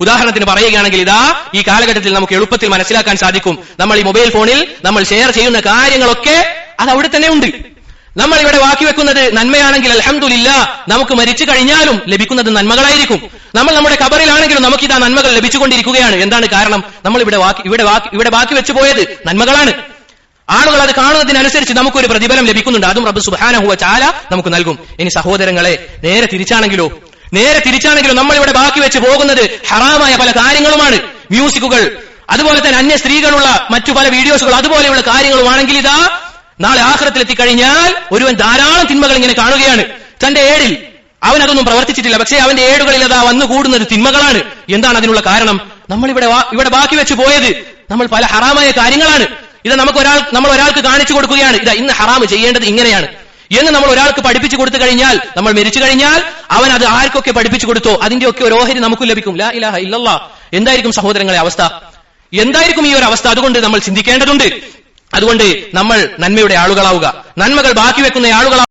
ഉദാഹരണത്തിന് പറയുകയാണെങ്കിൽ ഇതാ ഈ കാലഘട്ടത്തിൽ നമുക്ക് എളുപ്പത്തിൽ മനസ്സിലാക്കാൻ സാധിക്കും. നമ്മൾ ഈ മൊബൈൽ ഫോണിൽ നമ്മൾ ഷെയർ ചെയ്യുന്ന കാര്യങ്ങളൊക്കെ അത് അവിടെ തന്നെ ഉണ്ട്. നമ്മൾ ഇവിടെ ബാക്കി വെക്കുന്നത് നന്മയാണെങ്കിൽ അൽഹംദുലില്ലാഹ് നമുക്ക് മരിച്ചു കഴിഞ്ഞാലും ലഭിക്കുന്നത് നന്മകളായിരിക്കും. നമ്മൾ നമ്മുടെ ഖബറിലാണെങ്കിലും നമുക്ക് ഇതാ നന്മകൾ ലഭിച്ചുകൊണ്ടിരിക്കുകയാണ്. എന്താണ് കാരണം? നമ്മൾ ഇവിടെ ബാക്കി വെച്ചു പോയത് നന്മകളാണ്. ആളുകൾ അത് കാണുന്നതിനനുസരിച്ച് നമുക്കൊരു പ്രതിഫലം ലഭിക്കുന്നുണ്ട്. അതും റബ്ബ് സുബ്ഹാനഹു വ തആല നമുക്ക് നൽകും. ഇനി സഹോദരങ്ങളെ, നേരെ തിരിച്ചാണെങ്കിലോ നമ്മൾ ഇവിടെ ബാക്കി വെച്ച് പോകുന്നത് ഹറാമായ പല കാര്യങ്ങളുമാണ്. മ്യൂസിക്കുകൾ, അതുപോലെ തന്നെ അന്യ സ്ത്രീകളുള്ള മറ്റു പല വീഡിയോസുകൾ, അതുപോലെയുള്ള കാര്യങ്ങളുമാണെങ്കിൽ ഇതാ നാളെ ആഖിറത്തിലെത്തിക്കഴിഞ്ഞാൽ ഒരുവൻ ധാരാളം തിന്മകൾ ഇങ്ങനെ കാണുകയാണ്. തന്റെ ഏടിൽ അവൻ അതൊന്നും പ്രവർത്തിച്ചിട്ടില്ല, പക്ഷേ അവന്റെ ഏടുകളിൽ അതാ വന്നു കൂടുന്നത് തിന്മകളാണ്. എന്താണ് അതിനുള്ള കാരണം? നമ്മൾ ഇവിടെ ബാക്കി വെച്ച് പോയത് നമ്മൾ പല ഹറാമായ കാര്യങ്ങളാണ്. ഇത് നമ്മൾ ഒരാൾക്ക് കാണിച്ചു കൊടുക്കുകയാണ്, ഇതാ ഇന്ന് ഹറാം ചെയ്യേണ്ടത് ഇങ്ങനെയാണ് എന്ന് നമ്മൾ ഒരാൾക്ക് പഠിപ്പിച്ചു കൊടുത്തു കഴിഞ്ഞാൽ, നമ്മൾ മരിച്ചു കഴിഞ്ഞാൽ അവൻ അത് ആർക്കൊക്കെ പഠിപ്പിച്ചു കൊടുത്തോ അതിന്റെയൊക്കെ ഒരു ഓഹരി നമുക്കും ലഭിക്കും. ലാ ഇലാഹ ഇല്ലല്ലാഹ്. എന്തായിരിക്കും സഹോദരങ്ങളെ അവസ്ഥ? എന്തായിരിക്കും ഈ ഒരു അവസ്ഥ? അതുകൊണ്ട് നമ്മൾ ചിന്തിക്കേണ്ടതുണ്ട്. അതുകൊണ്ട് നമ്മൾ നന്മയുടെ ആളുകളാവുക, നന്മകൾ ബാക്കി വെക്കുന്ന ആളുകളാവുക.